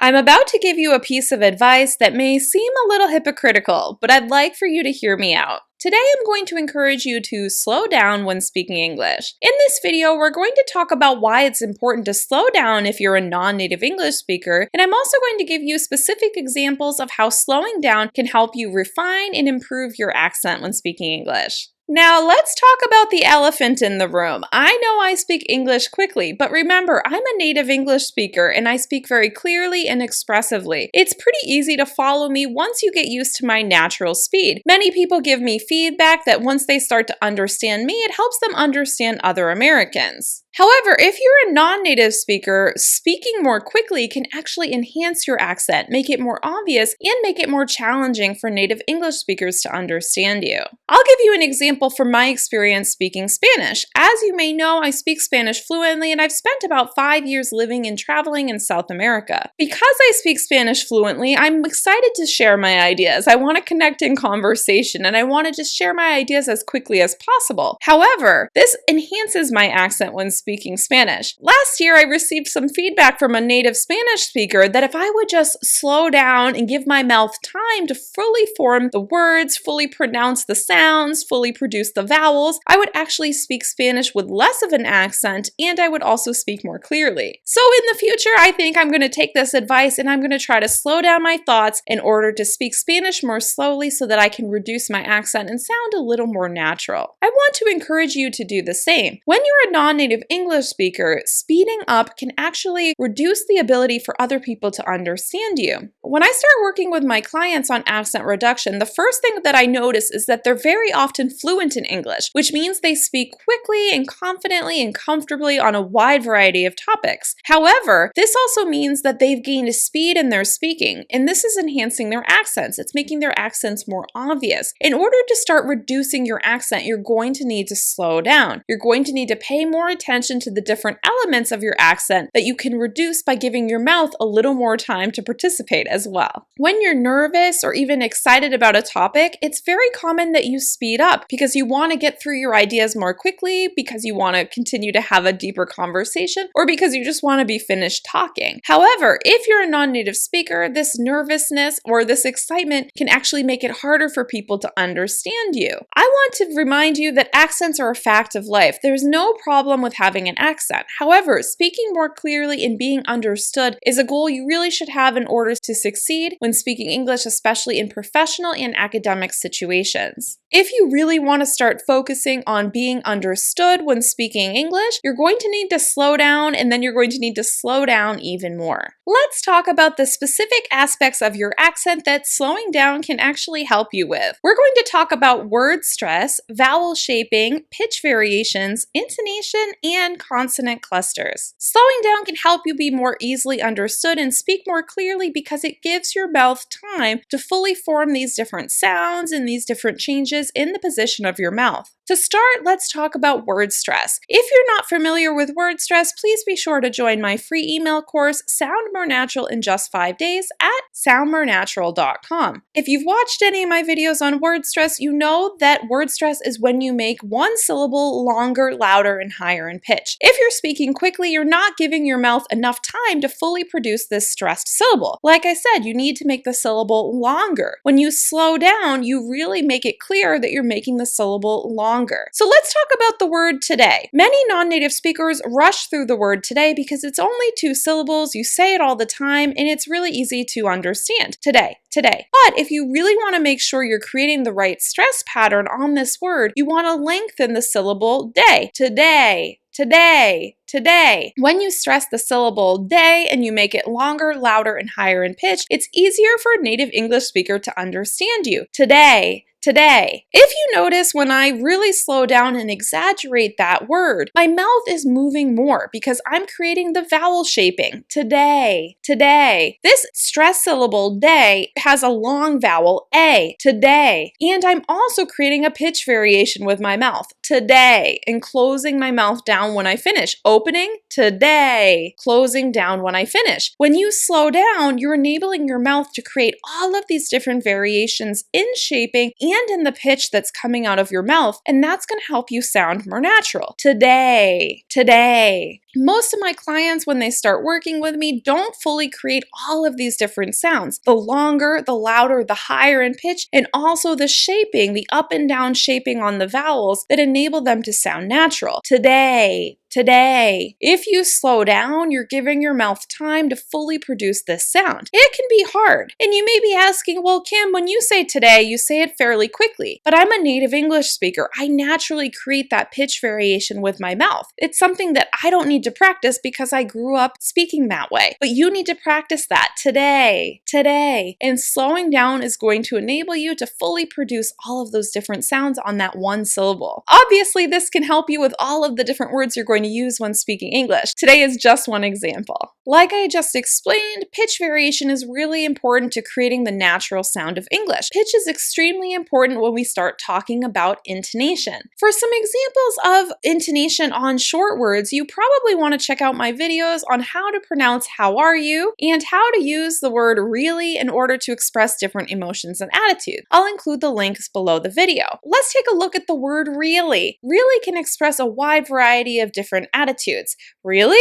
I'm about to give you a piece of advice that may seem a little hypocritical, but I'd like for you to hear me out. Today I'm going to encourage you to slow down when speaking English. In this video, we're going to talk about why it's important to slow down if you're a non-native English speaker, and I'm also going to give you specific examples of how slowing down can help you refine and improve your accent when speaking English. Now, let's talk about the elephant in the room. I know I speak English quickly, but remember, I'm a native English speaker and I speak very clearly and expressively. It's pretty easy to follow me once you get used to my natural speed. Many people give me feedback that once they start to understand me, it helps them understand other Americans. However, if you're a non-native speaker, speaking more quickly can actually enhance your accent, make it more obvious, and make it more challenging for native English speakers to understand you. I'll give you an example from my experience speaking Spanish. As you may know, I speak Spanish fluently, and I've spent about 5 years living and traveling in South America. Because I speak Spanish fluently, I'm excited to share my ideas. I want to connect in conversation, and I want to just share my ideas as quickly as possible. However, this enhances my accent when speaking Spanish. Last year, I received some feedback from a native Spanish speaker that if I would just slow down and give my mouth time to fully form the words, fully pronounce the sounds, fully produce the vowels, I would actually speak Spanish with less of an accent, and I would also speak more clearly. So in the future, I think I'm going to take this advice and I'm going to try to slow down my thoughts in order to speak Spanish more slowly so that I can reduce my accent and sound a little more natural. I want to encourage you to do the same. When you're a non-native English speaker, speeding up can actually reduce the ability for other people to understand you. When I start working with my clients on accent reduction, the first thing that I notice is that they're very often fluent in English, which means they speak quickly and confidently and comfortably on a wide variety of topics. However, this also means that they've gained speed in their speaking, and this is enhancing their accents. It's making their accents more obvious. In order to start reducing your accent, you're going to need to slow down. You're going to need to pay more attention to the different elements of your accent that you can reduce by giving your mouth a little more time to participate as well. When you're nervous or even excited about a topic, it's very common that you speed up because you want to get through your ideas more quickly, because you want to continue to have a deeper conversation, or because you just want to be finished talking. However, if you're a non-native speaker, this nervousness or this excitement can actually make it harder for people to understand you. I want to remind you that accents are a fact of life. There's no problem with having an accent. However, speaking more clearly and being understood is a goal you really should have in order to succeed when speaking English, especially in professional and academic situations. If you really want to start focusing on being understood when speaking English, you're going to need to slow down, and then you're going to need to slow down even more. Let's talk about the specific aspects of your accent that slowing down can actually help you with. We're going to talk about word stress, vowel shaping, pitch variations, intonation, and consonant clusters. Slowing down can help you be more easily understood and speak more clearly because it gives your mouth time to fully form these different sounds and these different changes in the position of your mouth. To start, let's talk about word stress. If you're not familiar with word stress, please be sure to join my free email course, Sound More Natural in Just 5 Days, at soundmorenatural.com. If you've watched any of my videos on word stress, you know that word stress is when you make one syllable longer, louder, and higher in pitch. If you're speaking quickly, you're not giving your mouth enough time to fully produce this stressed syllable. Like I said, you need to make the syllable longer. When you slow down, you really make it clear that you're making the syllable longer. So let's talk about the word today. Many non-native speakers rush through the word today because it's only 2 syllables, you say it all the time, and it's really easy to understand. Today, today. But if you really want to make sure you're creating the right stress pattern on this word, you want to lengthen the syllable day. Today, today, today. When you stress the syllable day and you make it longer, louder, and higher in pitch, it's easier for a native English speaker to understand you. Today, today. If you notice when I really slow down and exaggerate that word, my mouth is moving more because I'm creating the vowel shaping. Today, today. This stress syllable day has a long vowel A, today. And I'm also creating a pitch variation with my mouth. Today, and closing my mouth down when I finish. Opening, today. Closing down when I finish. When you slow down, you're enabling your mouth to create all of these different variations in shaping and in the pitch that's coming out of your mouth, and that's going to help you sound more natural. Today, today. Most of my clients, when they start working with me, don't fully create all of these different sounds. The longer, the louder, the higher in pitch, and also the shaping, the up and down shaping on the vowels that enable them to sound natural. Today, today. If you slow down, you're giving your mouth time to fully produce this sound. It can be hard. And you may be asking, well, Kim, when you say today, you say it fairly quickly. But I'm a native English speaker. I naturally create that pitch variation with my mouth. It's something that I don't need to practice because I grew up speaking that way. But you need to practice that today, today. And slowing down is going to enable you to fully produce all of those different sounds on that one syllable. Obviously, this can help you with all of the different words you're going to use when speaking English. Today is just one example. Like I just explained, pitch variation is really important to creating the natural sound of English. Pitch is extremely important when we start talking about intonation. For some examples of intonation on short words, you probably want to check out my videos on how to pronounce how are you and how to use the word really in order to express different emotions and attitudes. I'll include the links below the video. Let's take a look at the word really. Really can express a wide variety of different attitudes. Really?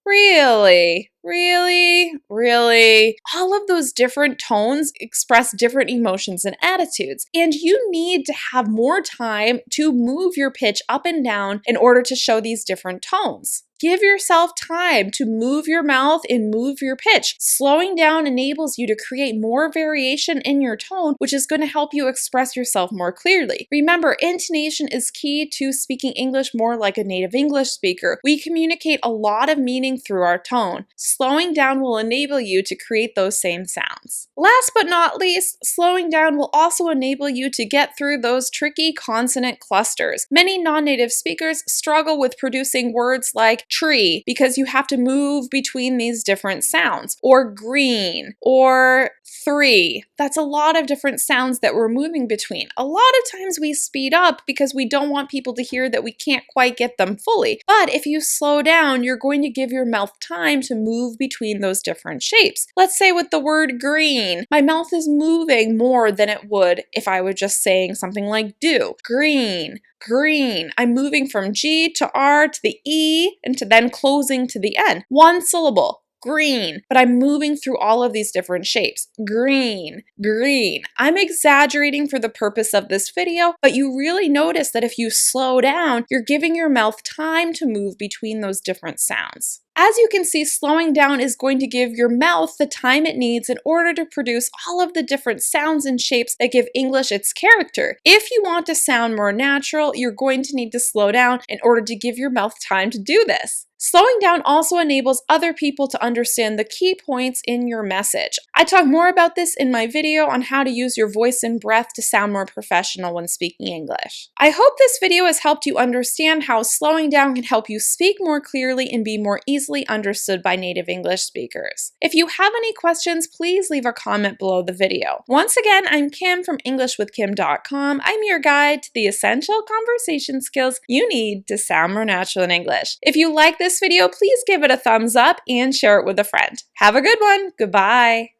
Really? Really? Really? All of those different tones express different emotions and attitudes, and you need to have more time to move your pitch up and down in order to show these different tones. Give yourself time to move your mouth and move your pitch. Slowing down enables you to create more variation in your tone, which is going to help you express yourself more clearly. Remember, intonation is key to speaking English more like a native English speaker. We communicate a lot of meaning through our tone. Slowing down will enable you to create those same sounds. Last but not least, slowing down will also enable you to get through those tricky consonant clusters. Many non-native speakers struggle with producing words like tree because you have to move between these different sounds, or green, or three. That's a lot of different sounds that we're moving between. A lot of times we speed up because we don't want people to hear that we can't quite get them fully. But if you slow down, you're going to give your mouth time to move between those different shapes. Let's say with the word green, my mouth is moving more than it would if I were just saying something like do. Green. Green. I'm moving from G to R to the E and to then closing to the N. One syllable. Green, but I'm moving through all of these different shapes. Green, green. I'm exaggerating for the purpose of this video, but you really notice that if you slow down, you're giving your mouth time to move between those different sounds. As you can see, slowing down is going to give your mouth the time it needs in order to produce all of the different sounds and shapes that give English its character. If you want to sound more natural, you're going to need to slow down in order to give your mouth time to do this. Slowing down also enables other people to understand the key points in your message. I talk more about this in my video on how to use your voice and breath to sound more professional when speaking English. I hope this video has helped you understand how slowing down can help you speak more clearly and be more easily understood by native English speakers. If you have any questions, please leave a comment below the video. Once again, I'm Kim from EnglishWithKim.com. I'm your guide to the essential conversation skills you need to sound more natural in English. If you like this video, please give it a thumbs up and share it with a friend. Have a good one. Goodbye.